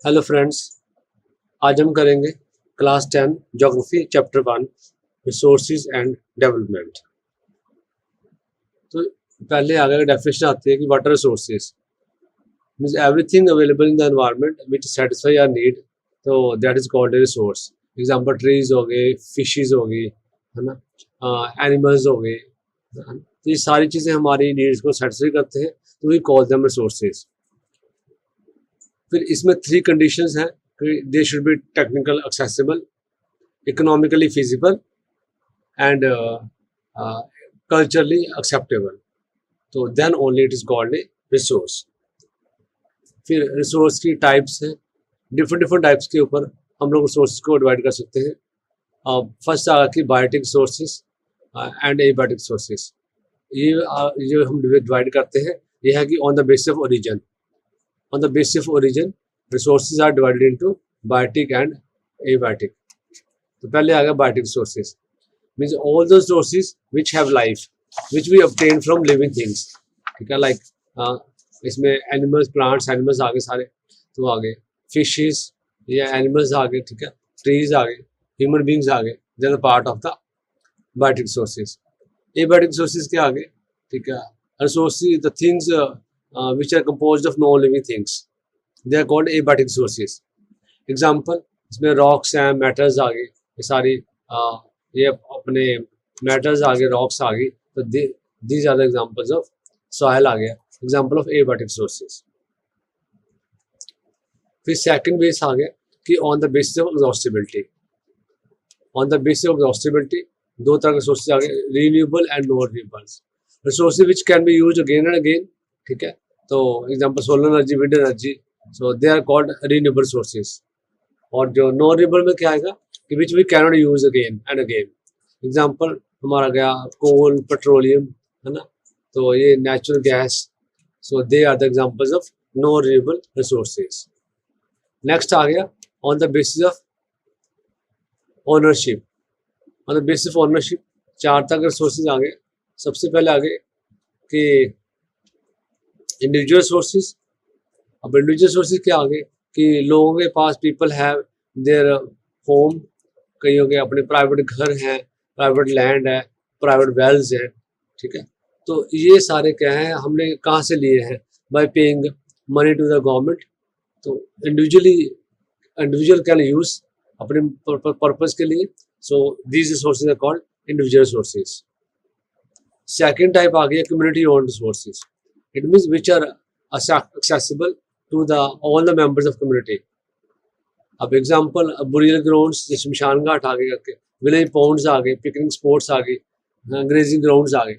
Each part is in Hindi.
हेलो फ्रेंड्स, आज हम करेंगे class 10 geography chapter 1 resources and development. तो पहले आगे डेफिनेशन आती है कि water resources means everything available in the environment which satisfy our need, तो that is called a resource. Example trees हो गए, फिशेज हो गई, है ना, एनिमल्स हो गए। तो ये सारी चीज़ें हमारी नीड्स को सेटिस्फाई करते हैं, तो वी कॉल देम रिसोर्सेज। फिर इसमें 3 कंडीशंस हैं कि they should be technical accessible, economically feasible and culturally acceptable, तो then only it is called a resource. फिर रिसोर्स की टाइप्स हैं, डिफरेंट डिफरेंट टाइप्स के ऊपर हम लोग रिसोर्स को डिवाइड कर सकते हैं। फर्स्ट आ कि biotic resources and abiotic resources. ये जो हम डिवाइड करते हैं ये है कि on the basis of origin. On the basis of origin, resources are divided into biotic and abiotic. तो पहले आ गया biotic resources, means all those resources which have life, which we obtain from living things. ठीक है, like इसमें animals, plants, animals आ गए सारे, तो आ गए fishes या animals आ गए, ठीक है, trees आ गए, human beings आ गए, they are part of the biotic resources. Abiotic resources क्या आ गए, ठीक है, resources the things which are composed of non-living things, they are called abiotic resources. Example इसमें rocks हैं, metals आ गए, ये सारी ये अपने metals आ गए, rocks आ गई, तो these are the examples of soil आ गया, example of abiotic resources. फिर second base आ गया कि on the basis of exhaustibility. On the basis of exhaustibility दो तरह के resources आ गए, renewable and non-renewable resources which can be used again and again. ठीक है, तो example solar energy, wind energy, so they are called renewable sources. और जो नॉन रिन्यूएबल में क्या आएगा कि which we can not use again and again. Example हमारा गया कोल, पेट्रोलियम, है ना, तो ये natural gas, so they are the examples of non renewable resources. Next आ गया on the basis of ownership. On the basis of ownership 4 तरह के रिसोर्सेज आ गए। सबसे पहले आ गए कि इंडिविजुअल सोर्सेज। अब इंडिविजुअल सोर्सेज क्या आ गए कि लोगों के पास पीपल हैव देयर होम, कईयों के अपने प्राइवेट घर हैं, प्राइवेट लैंड है, प्राइवेट वेल्स हैं, ठीक है, तो ये सारे क्या हैं, हमने कहाँ से लिए हैं, by paying money to the government. तो इंडिविजुअल कैन यूज अपने पर्पज के लिए, so these resources are called individual sources. Second type आ गया community owned resources. It means which are accessible to all the members of community. अब एग्जांपल बुरियल ग्राउंड्स, शमशान घाट आ गए करके, विलेज पॉन्ड्स आ गए, पिकनिक स्पॉट्स आ गए, ग्रेजिंग ग्राउंड्स आ गए,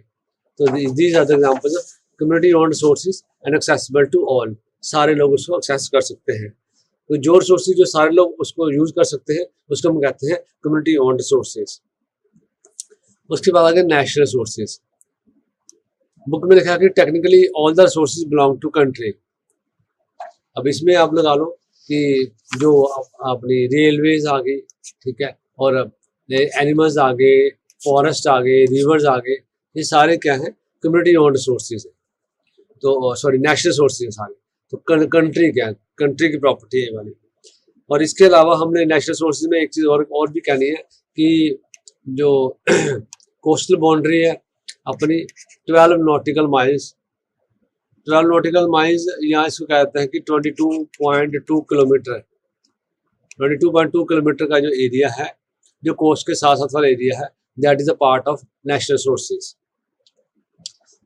तो these are the examples of community owned resources and accessible to all. सारे लोग उसको एक्सेस कर सकते हैं। तो जो रिसोर्सेज जो सारे लोग उसको यूज कर सकते हैं उसको हम कहते हैं कम्युनिटी ओन्ड रिसोर्सेज। उसके बाद आ गए नेशनल रिसोर्सेज। बुक में लिखा है कि technically all the resources belong to country. अब इसमें आप लगा लो कि जो अपनी रेलवेज आ गई, ठीक है, और एनिमल्स आ गए, फॉरेस्ट आ गए, रिवर्स आ गए, ये सारे क्या हैं, कम्युनिटी ओन्ड रिसोर्सेज है। तो सॉरी नेशनल रिसोर्सेज सारे, तो कंट्री क्या है, कंट्री की प्रॉपर्टी है वाली। और इसके अलावा हमने नेशनल रिसोर्सेज में एक चीज़ और भी कहनी है कि जो कोस्टल बाउंड्री है अपनी 12 नॉटिकल माइल्स, 12 नॉटिकल माइल्स यहाँ इसको कहते हैं कि 22.2 किलोमीटर, 22.2 किलोमीटर का जो एरिया है, जो कोस्ट के साथ साथ वाला एरिया है, that is a part of national sources.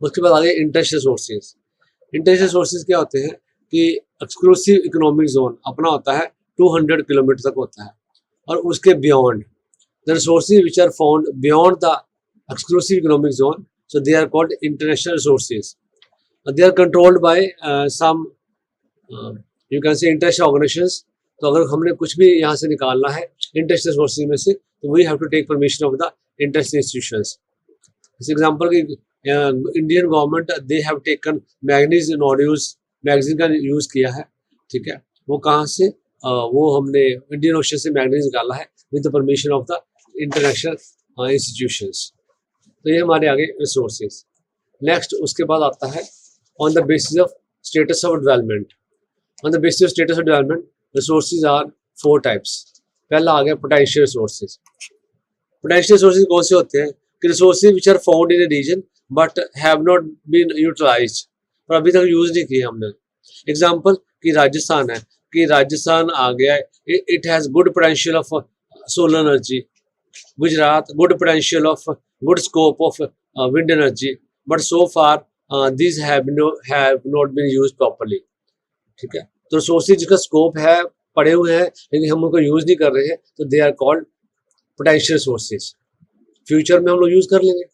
उसके बाद आगे इंटरनेशनल सोर्सेज। इंटरनेशनल सोर्सेज क्या होते हैं कि एक्सक्लूसिव इकोनॉमिक जोन अपना होता है 200 किलोमीटर तक होता है, और उसके beyond the resources which are found beyond the exclusive economic zone, so they are called international resources. They are controlled by some you can say international organizations. तो अगर हमने कुछ भी यहाँ से निकालना है इंटरनेशनल सोर्सेज में से, तो we have to take permission of the international institutions. इस एग्जांपल की Indian government they have taken manganese nodules magazine का यूज़ किया है, ठीक है, वो कहाँ से, वो हमने इंडियन ओशन से मैग्नीज निकाला है with the permission of the international institutions. तो ये हमारे आगे रिसोर्सेज। नेक्स्ट उसके बाद आता है on the basis of status of development. On the basis of status of development resources are 4 types. पहला आ गया पोटेंशियल रिसोर्सेज। पोटेंशियल रिसोर्सेज कौन से होते हैं कि resources which are found in a region but have not been utilized, और अभी तक यूज नहीं किए हमने। एग्जांपल कि राजस्थान है, कि राजस्थान आ गया है, it has good potential of solar energy. Gujarat good potential of good scope of wind energy, but so far these have not been used properly। ठीक है, तो रिसोर्सेज जिसका स्कोप है पड़े हुए हैं लेकिन हम उनको यूज नहीं कर रहे हैं, तो they are called potential resources. Future में हम लोग यूज कर लेंगे।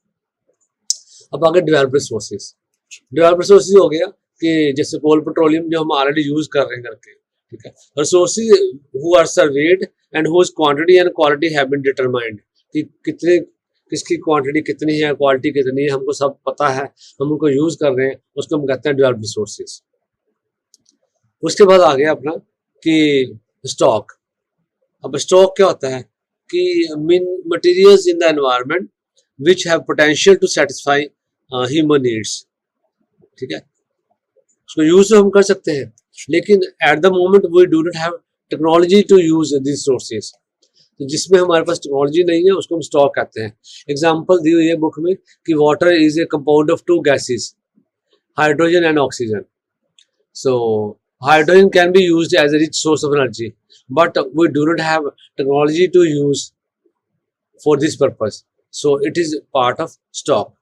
अब आगे डेवलप्ड रिसोर्सेज। डेवलप्ड रिसोर्सेज हो गया कि जैसे कोल पेट्रोलियम जो हम ऑलरेडी यूज कर रहे हैं करके। ठीक है, resources who are surveyed and whose quantity and quality have been determined, कि कितने किसकी क्वांटिटी कितनी है, क्वालिटी कितनी है, हमको सब पता है, हम उनको यूज कर रहे हैं, उसको हम कहते हैं डेवलप्ड रिसोर्सेज। उसके बाद आ गया अपना कि स्टॉक। अब स्टॉक क्या होता है कि mean materials in the environment which have potential to satisfy human needs. ठीक है, उसको यूज तो हम कर सकते हैं लेकिन at the moment we do not have technology to use this resources. तो जिसमें हमारे पास टेक्नोलॉजी नहीं है उसको हम स्टॉक कहते हैं। एग्जांपल दी हुई है बुक में कि water is a compound of 2 gases, hydrogen and oxygen. So hydrogen can be used as a rich source of energy, but we do not have technology to use for this purpose, so it is part of stock.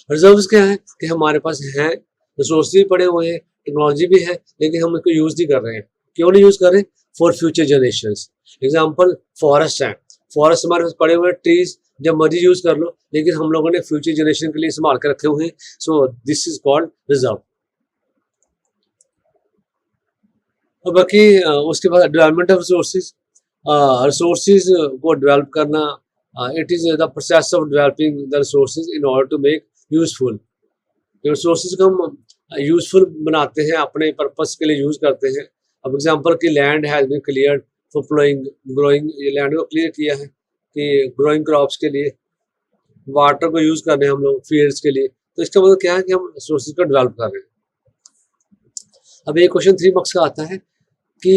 Reserves क्या है कि हमारे पास हैं, रिसोर्स भी पड़े हुए हैं, टेक्नोलॉजी भी है, लेकिन हम इसको यूज नहीं कर रहे हैं। क्यों नहीं यूज कर रहे? For future generations. Example forest है, फॉरेस्ट हमारे पास पड़े हुए ट्रीज, जब मर्जी यूज कर लो, लेकिन हम लोगों ने फ्यूचर जनरेशन के लिए संभाल कर रखे हुए हैं, so this is called reserve. और बाकी उसके बाद डेवलपमेंट ऑफ रिसोर्सेज। रिसोर्सेज को डेवलप करना, it is the process of developing the resources in order to make useful. Resources को हम यूजफुल बनाते हैं, अपने पर्पस के लिए यूज करते हैं। अब एग्जांपल कि land has been cleared for growing, ये लैंड को क्लियर किया है कि ग्रोइंग क्रॉप्स के लिए, वाटर को यूज कर रहे हैं हम लोग फील्ड्स के लिए, तो इसका मतलब क्या है कि हम रिसोर्सेज को डेवलप कर रहे हैं। अब एक क्वेश्चन 3 मार्क्स का आता है कि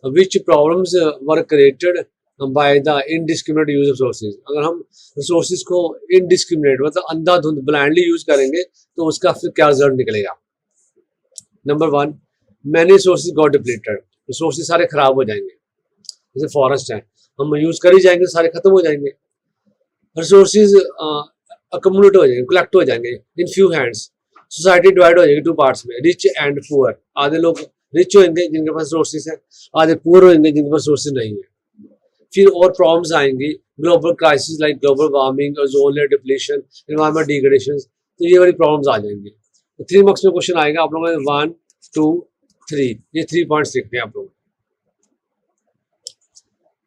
which problems were created by the indiscriminate use of resources. अगर हम रिसोर्सेज को इनडिस्क्रिमिनेट मतलब अंधाधुंध ब्लाइंडली यूज करेंगे तो उसका फिर क्या रिजल्ट निकलेगा। Number 1, many resources got depleted. Resources सारे खराब हो जाएंगे, जैसे फॉरेस्ट है, हम यूज कर ही जाएंगे सारे खत्म हो जाएंगे। रिसोर्सेज अकमुलेट हो जाएंगे, कलेक्ट हो जाएंगे in few hands. Society divide हो जाएगी 2 पार्ट्स में, रिच एंड पुअर। आधे लोग रिच होंगे जिनके पास रिसोर्सेज है, आधे पुअर होंगे जिनके पास रिसोर्सेज नहीं है। फिर और प्रॉब्लम्स आएंगी, global crisis like global warming, ozone layer depletion, environment degradation, तो ये वाली प्रॉब्लम्स आ जाएंगी। तो 3 मार्क्स में क्वेश्चन आएगा आप लोगों ने 1, 2, 3, ये 3 पॉइंट्स लिखने हैं आप लोगों।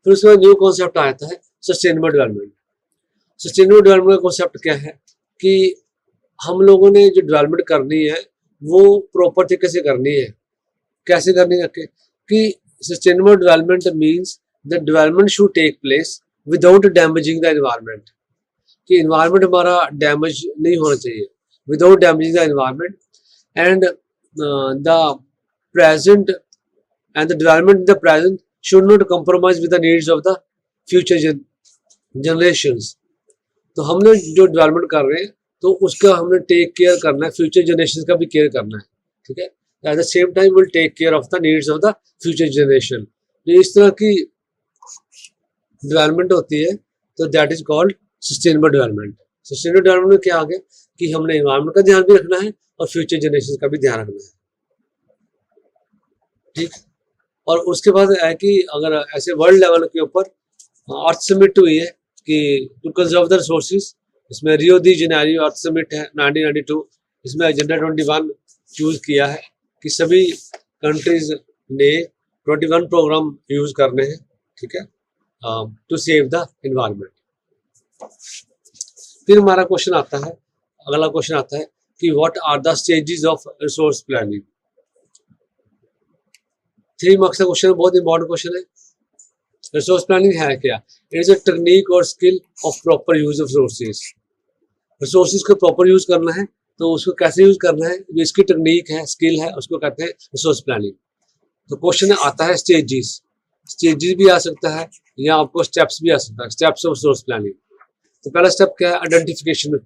फिर उसके बाद न्यू कॉन्सेप्ट आता है सस्टेनेबल डेवलपमेंट। सस्टेनेबल डेवलपमेंट का कॉन्सेप्ट क्या है कि हम लोगों ने जो डेवलपमेंट करनी है वो प्रॉपर तरीके से करनी है। कैसे करनी है कि sustainable development means the development should take place without damaging the environment, कि एनवायरनमेंट हमारा डैमेज नहीं होना चाहिए, without damaging the environment, and the present and the development in the present should not compromise with the needs of the future generations। तो हमने जो डेवलपमेंट कर रहे हैं तो उसका हमने टेक केयर करना है, फ्यूचर जनरेशन का भी केयर करना है। ठीक है, at the same time will take care of the needs of the future generation. तो इस तरह की डेवलपमेंट होती है, तो that is called sustainable development. Sustainable development में क्या आ गया कि हमने एनवायरनमेंट का ध्यान भी रखना है और फ्यूचर जनरेशन का भी ध्यान रखना है। ठीक, और उसके बाद है कि अगर ऐसे वर्ल्ड लेवल के ऊपर अर्थ समिट हुई है कि टू कंजर्व द रिसोर्सेज, इसमें रियो दी जेनेरियो अर्थ समिट है 1992, इसमें एजेंडा 21 चूज किया है कि सभी कंट्रीज ने 21 प्रोग्राम यूज करने हैं। ठीक है, टू सेव द एनवायरनमेंट। फिर हमारा क्वेश्चन आता है, अगला क्वेश्चन आता है कि what are the stages of resource planning. 3 marks का क्वेश्चन, बहुत इंपॉर्टेंट क्वेश्चन है। रिसोर्स प्लानिंग है क्या? इट इज अ टेक्निक और skill of proper use of resources. Resources को प्रॉपर यूज करना है तो उसको कैसे यूज करना है, जो इसकी टेक्निक है, स्किल है, उसको कहते हैं रिसोर्स प्लानिंग। तो क्वेश्चन आता है स्टेजेस, स्टेजेस भी आ सकता है या आपको स्टेप्स भी आ सकता है, स्टेप्स ऑफ रिसोर्स प्लानिंग। तो पहला स्टेप क्या है, identification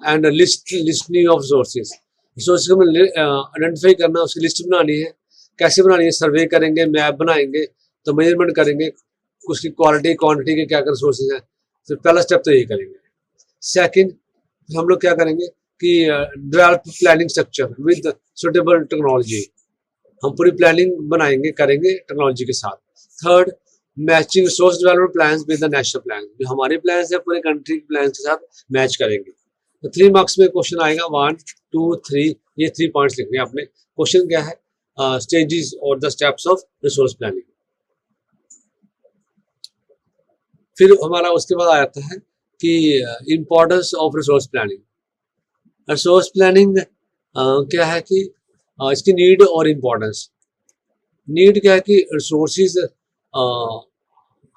and listing of resources. Resource को आइडेंटिफाई करना, उसकी लिस्ट बनानी है। कैसे बनानी है, सर्वे करेंगे, मैप बनाएंगे, तो मेजरमेंट करेंगे उसकी क्वालिटी क्वांटिटी के क्या क्या रिसोर्सेज हैं। तो पहला स्टेप तो यही करेंगे। सेकंड हम लोग क्या करेंगे कि develop planning structure with suitable technology, हम पूरी प्लानिंग बनाएंगे करेंगे टेक्नोलॉजी के साथ। Third, matching resource development plans with the national plan, जो हमारे प्लान्स है पूरे कंट्री के प्लान के साथ मैच करेंगे। तो 3 मार्क्स में क्वेश्चन आएगा 1 2 3, ये 3 पॉइंट्स लिखने हैं आपने। क्वेश्चन क्या है, स्टेजेस और the steps of resource planning. फिर हमारा उसके बाद आ जाता है कि importance of resource planning. Resource planning क्या है कि इसकी नीड और इम्पोर्टेंस। नीड क्या है कि रिसोर्सेज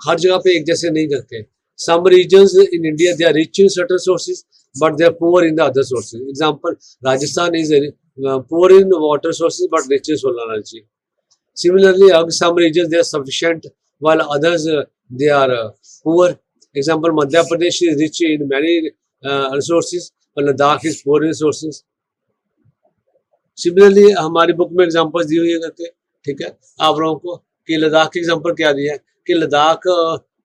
हर जगह पे एक जैसे नहीं करते। Some regions in India they are rich in certain sources but they are poor in the other sources. Example, Rajasthan is poor in water sources but rich in solar energy. Similarly, some regions they are sufficient while others they are poor. Example, Madhya Pradesh is rich in many resources, but Ladakh is poor in resources. Similarly, हमारी बुक में एग्जांपल्स दी हुई है करके, ठीक है, आप लोगों को कि लद्दाख की एग्जांपल क्या दिया है कि लद्दाख,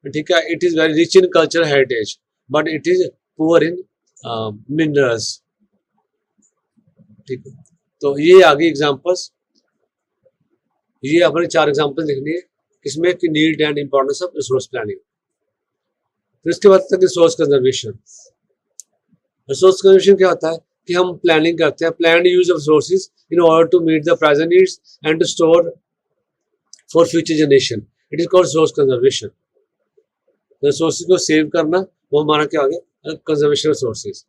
ठीक है, it is very rich in cultural heritage but it is poor in minerals. ठीक है, तो ये आ गई एग्जांपल्स। ये अपने 4 एग्जांपल लिखनी है इसमें कि need and importance of resource planning. फिर इसके बाद तक रिसोर्स कंजर्वेशन। रिसोर्स कंजर्वेशन क्या होता है कि हम प्लानिंग करते हैं, planned use of resources in order to meet the present needs and to store for future generation, it is called resource conservation. Resources को सेव करना वो हमारा क्या हो गया, कंजर्वेशन रिसोर्सेज।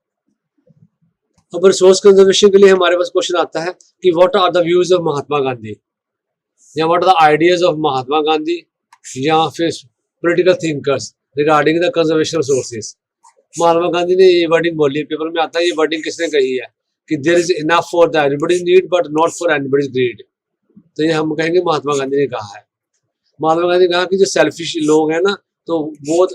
अब रिसोर्स कंजर्वेशन के लिए हमारे पास क्वेश्चन आता है कि what are the views of Mahatma Gandhi, या what are the ideas of Mahatma Gandhi या फिर political thinkers regarding the conservation resources. Mahatma Gandhi ने ये वर्डिंग बोली, पेपर में आता है ये वर्डिंग किसने कही है कि there is enough for the everybody's need but not for anybody's greed. तो ये हम कहेंगे महात्मा गांधी ने कहा है। महात्मा गांधी ने कहा कि जो सेल्फिश लोग हैं ना, तो बहुत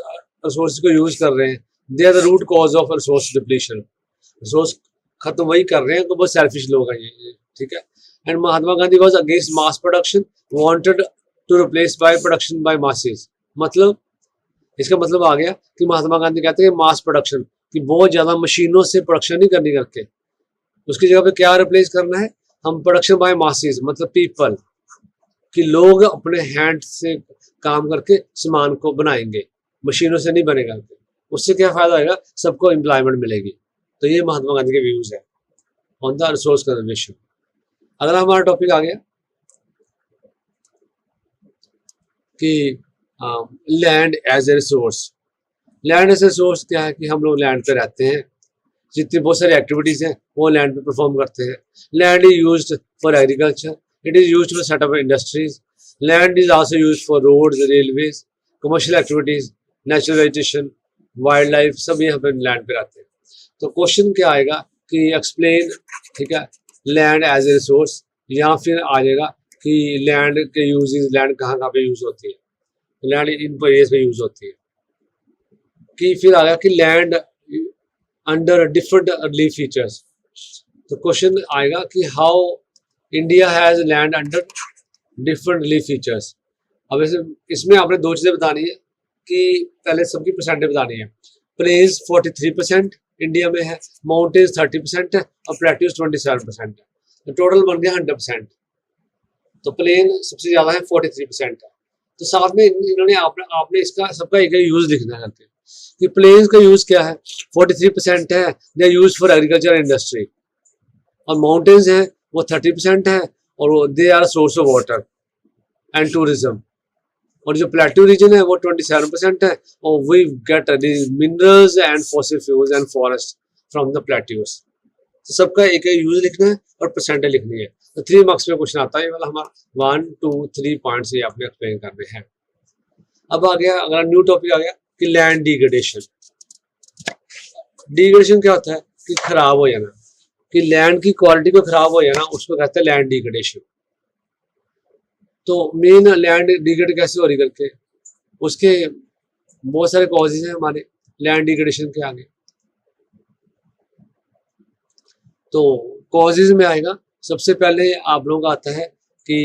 रिसोर्स को यूज कर रहे हैं, they are the root cause of resource depletion. Resource खत्म वही कर रहे हैं तो बहुत सेल्फिश लोग हैं ये, ठीक है। And Mahatma Gandhi was against mass production, wanted to replace by production by masses. मतलब इसका मतलब आ गया कि महात्मा गांधी कहते हैं मास प्रोडक्शन कि बहुत ज्यादा मशीनों से प्रोडक्शन नहीं करनी करके, उसकी जगह पे क्या रिप्लेस करना है, हम प्रोडक्शन बाय मासेस मतलब पीपल, कि लोग अपने हैंड से काम करके सामान को बनाएंगे, मशीनों से नहीं बनेगा। उससे क्या फायदा होगा, सबको एम्प्लॉयमेंट मिलेगी। तो ये महात्मा गांधी के व्यूज है ऑन द रिसोर्स कंजर्वेशन। अगला हमारा टॉपिक आ गया कि land as a resource. Land as a resource क्या है कि हम लोग लैंड पे रहते हैं, जितनी बहुत सारी एक्टिविटीज हैं वो लैंड पे परफॉर्म करते हैं। Land is used for agriculture, it is used for setup industries. Land is also used for roads, railways, commercial activities, natural vegetation, wildlife, सब यहाँ पे लैंड पे रहते हैं। तो क्वेश्चन क्या आएगा कि एक्सप्लेन, ठीक है, लैंड एज ए रिसोर्स, या फिर आ जाएगा कि लैंड के यूजेस, लैंड कहाँ कहाँ पे यूज होती है, लैंड इन एरियाज पे यूज होती है। कि फिर आ गया कि land under different early features. तो क्वेश्चन आएगा कि how India has land under different early features. अब इसमें आपने 2 चीजें बतानी है कि पहले सबकी परसेंटेज बतानी है। प्लेन्स 43% इंडिया में है, माउंटेन्स 30% है और प्लेट्यूज 27% है, तो टोटल बन गया 100%। तो प्लेन सबसे ज्यादा है, 43% है। तो साथ में इन्होंने आपने इसका सबका एक यूज लिखना है कि प्लेन्स का यूज क्या है, 43% है, they are used for agriculture industry, और माउंटेन्स है वो 30% है और they are source of water and tourism. और जो प्लेट्यू रीजन है वो 27% है और we get minerals and fossil fuels and forest from the plateaus. तो सबका एक यूज लिखना है और परसेंटेज लिखनी है। तो 3 मार्क्स में क्वेश्चन आता है, ये वाला हमारा 1 2 3 पॉइंट्स ये आपने एक्सप्लेन करने हैं। अब आ गया अगला न्यू टॉपिक आ गया कि लैंड डिग्रेडेशन। डिग्रेडेशन क्या होता है कि खराब हो जाना, कि लैंड की क्वालिटी को खराब हो जाना, उसको कहते हैं लैंड डिग्रेडेशन। तो मेन लैंड डिग्रेड कैसे हो रही करके, उसके बहुत सारे कॉजेज हैं हमारे लैंड डिग्रेडेशन के आगे। तो कॉजेज में आएगा सबसे पहले आप लोगों का आता है कि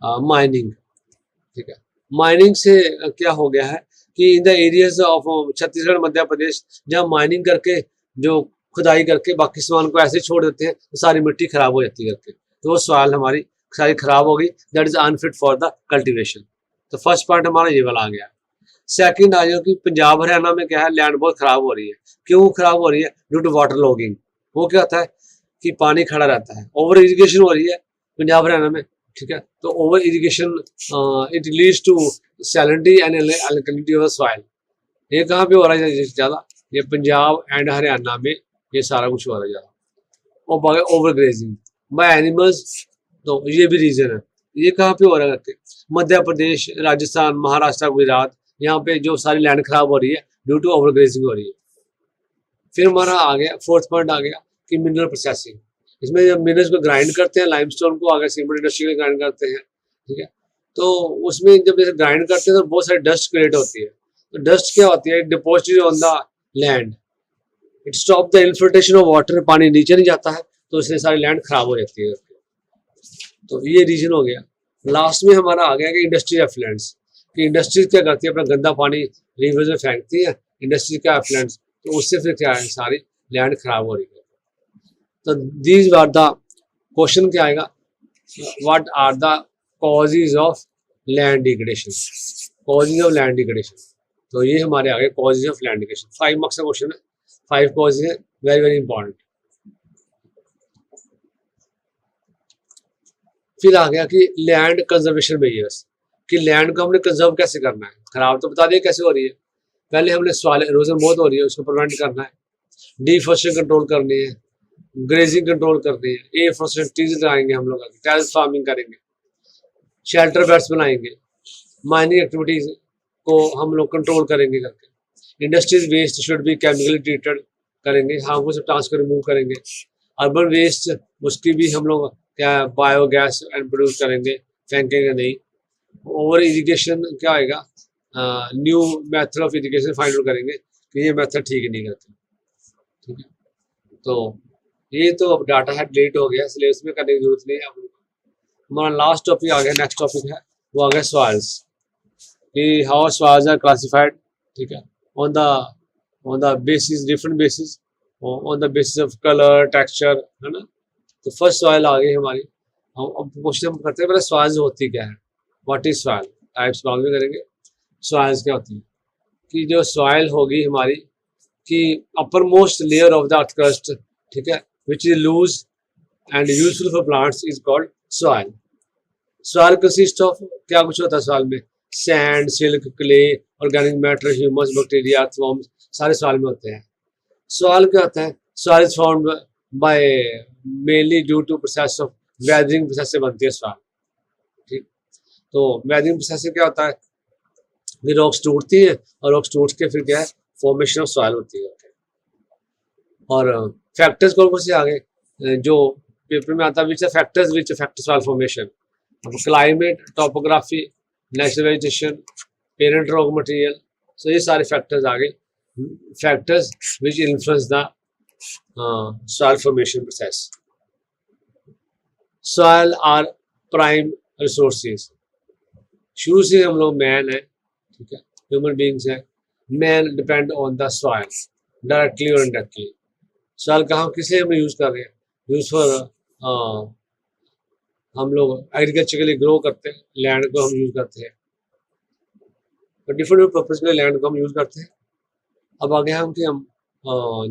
माइनिंग, ठीक है। माइनिंग से क्या हो गया है कि in the areas of Chhattisgarh Madhya Pradesh जहाँ माइनिंग करके जो खुदाई करके बाकी सामान को ऐसे छोड़ देते हैं तो सारी मिट्टी खराब हो जाती है करके, तो वो सॉइल हमारी सारी खराब हो गई, that is unfit for the cultivation. तो फर्स्ट पॉइंट हमारा ये वाला आ गया। सेकंड आ जाओ कि पंजाब हरियाणा में क्या है, लैंड बहुत खराब हो रही है। क्यों खराब हो रही है? Due to water logging. वो क्या होता है कि पानी खड़ा रहता है, ओवर इरिगेशन हो रही है पंजाब हरियाणा में, ठीक है। तो over irrigation it leads to salinity and alkalinity of the soil. ये कहाँ पे हो रहा है ज़्यादा? ये पंजाब एंड हरियाणा में ये सारा कुछ हो रहा है ज़्यादा। और ओवर ग्रेजिंग बाय एनिमल्स, तो ये भी रीजन है। ये कहाँ पे हो रहा है? मध्य प्रदेश, राजस्थान, महाराष्ट्र, गुजरात, यहाँ पे जो सारी लैंड खराब हो रही है ड्यू टू ओवर ग्रेजिंग हो रही है। फिर हमारा आ गया फोर्थ पॉइंट आ गया कि मिनरल प्रोसेसिंग। इसमें जब मिनरल्स को ग्राइंड करते हैं, लाइमस्टोन को आगे सीमेंट इंडस्ट्री में ग्राइंड करते हैं, ठीक है। तो उसमें जब जैसे ग्राइंड करते हैं तो बहुत सारी डस्ट क्रिएट होती है। तो डस्ट क्या होती है? Deposited on the land, it stop the infiltration of water. पानी नीचे नहीं जाता है तो इससे सारी लैंड खराब हो जाती है। तो ये रीजन हो गया। लास्ट में हमारा आ गया कि इंडस्ट्री एफ्लुएंट्स, कि इंडस्ट्रीज क्या करती है, अपना गंदा पानी रिवर्स में फेंकती है, इंडस्ट्री का एफ्लुएंट्स, तो उससे फिर क्या है, सारी लैंड खराब हो रही है। तो दीज आर द क्वेश्चन क्या आएगा, what are the causes of land degradation, causes of land degradation. तो ये हमारे आगे causes of land degradation 5 marks का क्वेश्चन है, 5 कॉजेज है, वेरी वेरी इंपॉर्टेंट। फिर आ गया कि लैंड कंजर्वेशन मेजर्स, कि लैंड को हमने कंजर्व कैसे करना है। खराब तो बता दिया कैसे हो रही है। पहले हमने सॉइल इरोजन बहुत हो रही है, उसको प्रिवेंट करना है, डिफॉरेस्टेशन कंट्रोल करनी है, ग्रेजिंग कंट्रोल करनी है, एफॉरेस्टेशन ट्रीज लगाएंगे हम लोग, टेरेस फार्मिंग करेंगे, शेल्टर बेड्स बनाएंगे, माइनिंग एक्टिविटीज को हम लोग कंट्रोल करेंगे करके, industries waste should be chemically treated करेंगे, हार्मफुल सब्सटेंस को रिमूव करेंगे, अर्बन वेस्ट उसकी भी हम लोग क्या बायोगैस एंड प्रोड्यूस करेंगे, फेंकेंगे नहीं। ओवर इरिगेशन क्या आएगा, new method of irrigation find out करेंगे कि ये मेथड ठीक नहीं करते, ठीक है। तो ये तो अब डाटा है डिलीट हो गया, इसलिए उसमें करने की जरूरत नहीं है। हमारा लास्ट टॉपिक आ गया, नेक्स्ट टॉपिक है वो आ गया सॉइल्स, कि हाउ सॉइल्स आर क्लासिफाइड, ठीक है, on the basis, different basis, on the basis of colour, texture, है ना। तो फर्स्ट सॉइल आ गई हमारी। अब क्वेश्चन हम करते हैं पहले सॉइल्स होती क्या है, व्हाट इज सॉइल, टाइप्स बाद में करेंगे। सॉइल्स क्या होती है कि जो सॉइल होगी हमारी कि upper most layer of the earth crust, ठीक है, which is loose and useful for plants is called soil. Soil consist of क्या कुछ होता है सॉइल में, sand, silk, clay, organic matter, humus, bacteria, earthworms, सारे सॉइल में होते हैं। सॉइल क्या होता है, soil is found by mainly due to process of weathering, process से बनती है सॉइल, ठीक। तो वेदरिंग प्रोसेस से क्या होता है, फिर रॉक्स टूटती है और रॉक्स टूट के फिर क्या है, फॉर्मेशन ऑफ सॉइल होती है। और फैक्टर्स कौन कौन से आ गए जो पेपर में आता है, which factors which affect soil formation, climate, topography, natural vegetation, parent rock material. So ये सारे फैक्टर्स आ गए, factors which influence the soil formation process. Soil are prime resources, शुरू से हम लोग मैन है, ठीक है, ह्यूमन बींग्स है, man depend on the soil directly और इनडायरेक्टली। सॉइल कहाँ किस लिए हम यूज कर रहे हैं, यूज फॉर हम लोग एग्रीकल्चर के लिए ग्रो करते हैं, लैंड को हम यूज करते हैं, तो डिफरेंट पर्पज के लिए लैंड को हम यूज करते हैं। अब आगे हम कि हम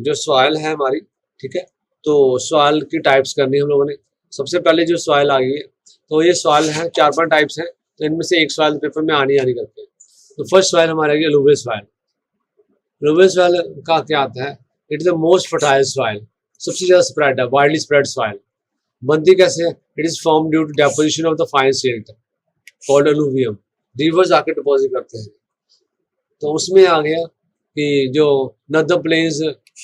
जो सॉइल है हमारी, ठीक है, तो सॉइल की टाइप्स करनी है हम लोगों ने। सबसे पहले जो सॉइल आ गई है, तो ये सॉइल है 4-5 टाइप्स हैं, तो इनमें से एक सॉइल पेपर में आनी करते हैं। तो फर्स्ट सॉइल हमारा है अलुवियल सॉइल। अलुवियल सॉइल का क्या आता है, it is the most fertile soil, सबसे ज्यादा स्प्रेड है, वाइडली स्प्रेड सॉइल। बनती कैसे है, it is form due to deposition of the fine silt called alluvium, rivers आके डिपॉजिट करते हैं। तो उसमें आ गया कि जो नर्दर्न प्लेन्स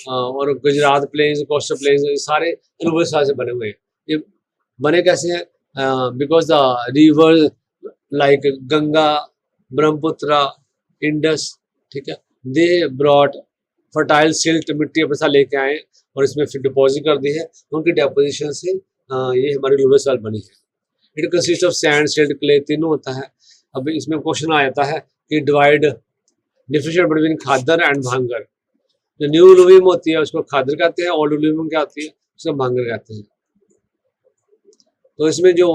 और गुजरात प्लेन्स, कोस्टल प्लेन्स, सारे अलुवियल सॉइल से बने हुए हैं। ये बने कैसे हैं, because the river like Ganga, Brahmaputra, Indus, ठीक है, दे ब्रॉट फर्टाइल सिल्ट, मिट्टी अपने साथ लेके आए और इसमें फिर डिपॉजिट कर दी है, उनकी डेपोजिशन से ये हमारी लूलर सॉइल बनी है। It consist of sand, silt, clay, तीनों होता है। अब इसमें क्वेश्चन आ जाता है कि divide differentiate between khadar and bhangar. जो न्यू लुवियम होती है उसको खादर कहते हैं, ओल्ड लुवियम क्या होती है उसको भांगर कहते हैं। तो इसमें जो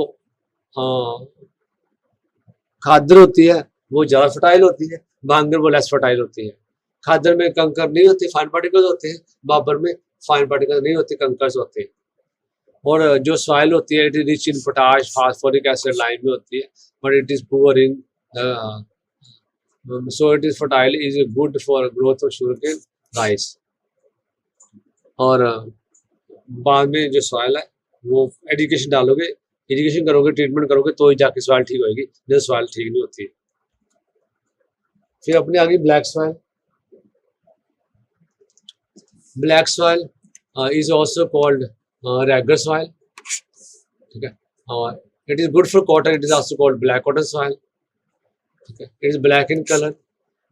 खादर होती है वो ज़्यादा फर्टाइल होती है, भांगर वो लेस फर्टाइल होती है। खादर में कंकर नहीं होते, फाइन पार्टिकल्स होते हैं, बाबर में फाइन पार्टिकल्स नहीं होते, कंकर्स होते हैं। और जो सॉइल होती है it is rich in potash, phosphoric acid, lime में होती है, but it is poor in so it is fertile, is good for growth of sugarcane, rice. और बाद में जो सॉइल है वो एजुकेशन डालोगे, इरिगेशन करोगे, ट्रीटमेंट करोगे तो ही जाके सॉइल ठीक होगी, नहीं सॉइल ठीक नहीं होती। फिर अपने आगे black soil. Black soil is also called regur soil, ठीक है, और it is good for cotton, it is also called black cotton soil, ठीक है। It is black in colour,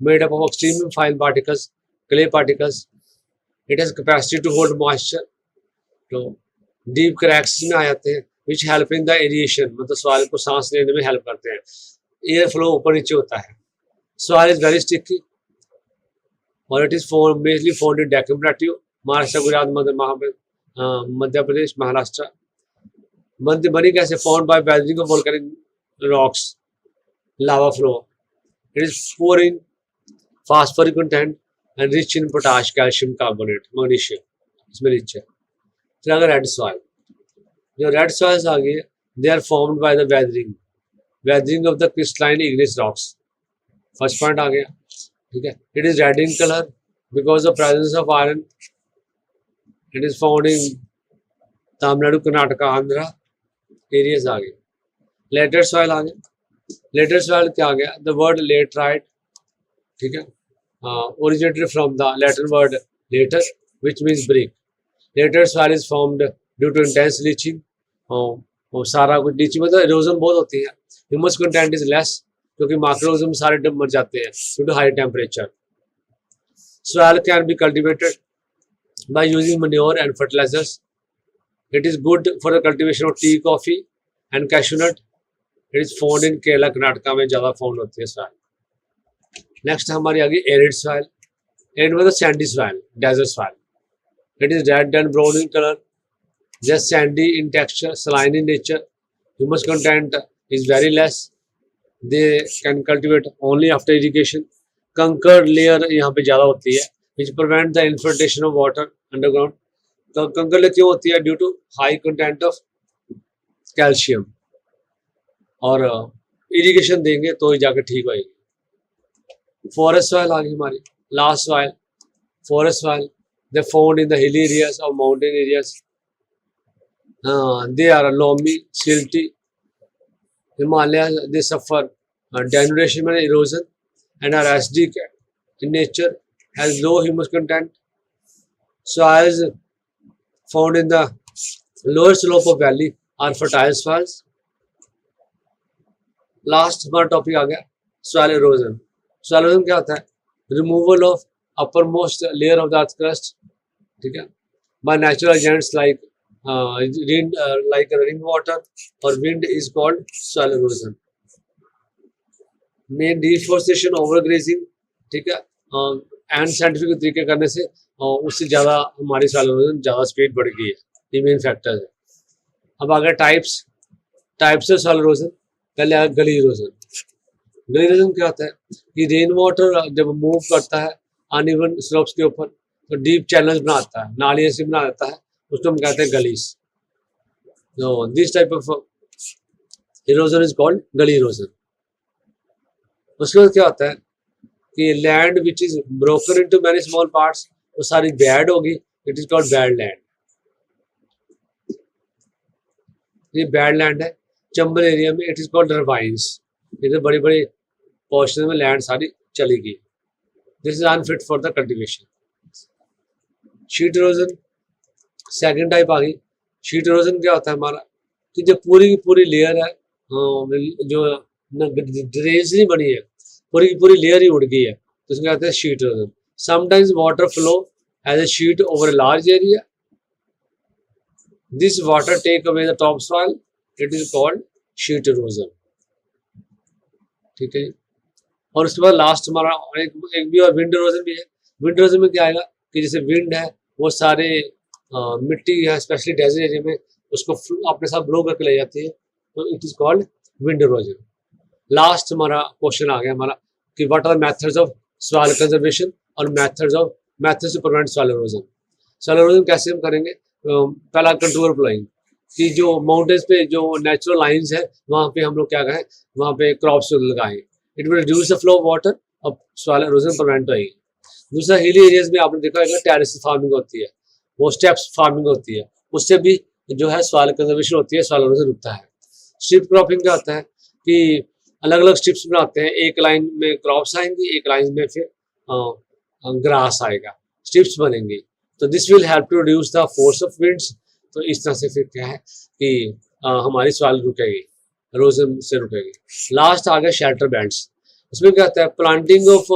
made up of extremely fine particles, clay particles. It has capacity to hold moisture, तो डीप क्रैक्स में आ जाते हैं, which help in the aeration, मतलब सॉइल को सांस लेने में हेल्प करते हैं। एयर फ्लो ऊपर नीचे होता है। सॉइल इज वेरी स्टिकी और it is majorly found in Deccan plateau, Maharashtra, Gujarat, Madhya Pradesh, Maharashtra. बनी कैसे? Found by weathering of volcanic rocks, lava flow. It is poor in phosphoric content and rich in potash, calcium carbonate, magnesium, इसमें रिच है। फिर अगर रेड सॉइल, जो रेड सॉइल्स आ गई they are formed by the weathering of the crystalline igneous rocks. First point आ गया, ठीक है। It is red in colour because of presence of iron. It is found in Tamil Nadu, Karnataka, Andhra areas आ गए। लेटर सॉइल आ गया। लेटर सॉइल क्या आ गया? द वर्ड लेटराइट, ठीक है, originated from the Latin word later, which means brick. Later soil is formed due to intense leaching. सारा कुछ लीचिंग मतलब इरोजन बहुत होती है। ह्यूमस कंटेंट इज लेस क्योंकि माइक्रोऑर्गेनिज्म सारे डब मर जाते हैं due to high temperature. Soil can be cultivated by using manure and fertilizers. It is good for the cultivation of tea, coffee and cashew nut. It is found in Kerala, Karnataka में ज़्यादा फाउंड होती है soil. नेक्स्ट हमारी आ गई एरिड सॉइल। एरिड मतलब sandy soil, desert soil. It is red and brown in colour, just sandy in texture, saline in nature. Humus content is very less. They can cultivate only after irrigation. Kankar layer यहाँ पे ज़्यादा होती है, which prevent the infiltration of water underground. तो कंकर लेयर क्यों होती है? Due to high content of calcium. और इरिगेशन देंगे तो ही जाकर ठीक होएगी। फॉरेस्ट सॉइल आ गई हमारी, last soil, forest soil. They found in the hilly areas और mountain areas. They are loamy, silty. Himalaya they suffer denudation and erosion and are acidic in nature, has low humus content. Soils found in the lower slope of valley are fertile soils. Last हमारा टॉपिक आ गया सॉइल इरोजन। सॉइल इरोजन क्या होता है? Removal of upper most layer of the earth crust, ठीक है, by natural agents like rain water और wind is called soil erosion. Main deforestation, overgrazing, ठीक है, एंड साइंटिफिक तरीके करने से उससे ज़्यादा हमारी सॉइल इरोजन ज़्यादा स्पीड बढ़ गई है। ये मेन फैक्टर है। अब अगर टाइप्स ऑफ सॉइल इरोजन, पहले आया गली इरोजन। गली इरोजन क्या होता है कि रेन वाटर जब मूव करता है अनइवन स्लोप्स के ऊपर तो डीप चैनल्स बनाता है, नालियाँ से बना देता है, उसको हम कहते हैं gullies. This type of erosion is called gully erosion. उसके बाद क्या होता है कि land which is broken into many small parts, वो सारी बैड होगी, it is called bad land. ये बैड लैंड है। चंबल एरिया में इट इज कॉल्ड रवाइंस, इधर बड़ी बड़ी पोर्शन में लैंड सारी चली गई। This is unfit for the cultivation. Sheet erosion second type आ गई। शीट इरोजन क्या होता है हमारा कि जो पूरी की पूरी लेयर है जो ड्रेन्स नहीं बनी है, पूरी पूरी लेयर ही उड़ गई है, तो इसमें कहते हैं sheet erosion. Sometimes water flow as a sheet over a large area, this water take away the top soil, it is called sheet erosion. ठीक है जी। और उसके बाद लास्ट हमारा एक भी और विंड इरोजन भी है। विंड इरोजन में क्या आएगा कि जैसे विंड है वो सारे मिट्टी है स्पेशली डेजर्ट एरिया में उसको अपने साथ ब्लो करके ले जाती है, तो it is called wind erosion. Last हमारा क्वेश्चन आ गया हमारा कि what are methods of soil conservation और methods to prevent soil erosion. Soil erosion कैसे हम करेंगे? पहला कंटूर प्लाइंग, कि जो माउंटेन्स पे जो नेचुरल लाइंस है वहाँ पे हम लोग क्या करें, वहाँ पे क्रॉप्स लगाएं, it will reduce the flow of water और सॉइल इरोजन प्रिवेंट होगी। दूसरा हिली एरियाज में आपने देखा होगा टेरेस फार्मिंग होती है, वो स्टेप्स फार्मिंग होती है, उससे भी जो है सॉइल कंजर्वेशन होती है, सॉइल इरोजन रुकता है। स्ट्रिप क्रॉपिंग क्या होता है कि अलग अलग स्ट्रिप्स बनाते हैं, एक लाइन में क्रॉप्स आएंगी, एक लाइन में फिर ग्रास आएगा, स्ट्रिप्स बनेंगी, तो this will help to reduce the force of winds. तो इस तरह से फिर क्या है कि हमारी सॉइल रुकेगी, इरोजन से रुकेगी। लास्ट आ गया शेल्टर बैंड्स। इसमें क्या होता है, planting of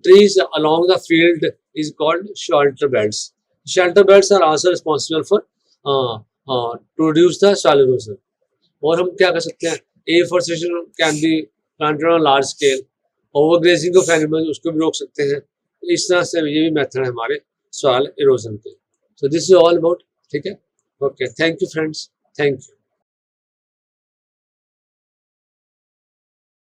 trees along the field is called shelter beds. Shelter beds are also responsible for to reduce the soil erosion. और हम क्या कर सकते हैं, afforestation can be planted on large scale, overgrazing of animals उसको भी रोक सकते हैं। इस तरह से ये भी मेथड है हमारे soil erosion के। So this is all about, ठीक है, okay, thank you friends, thank you.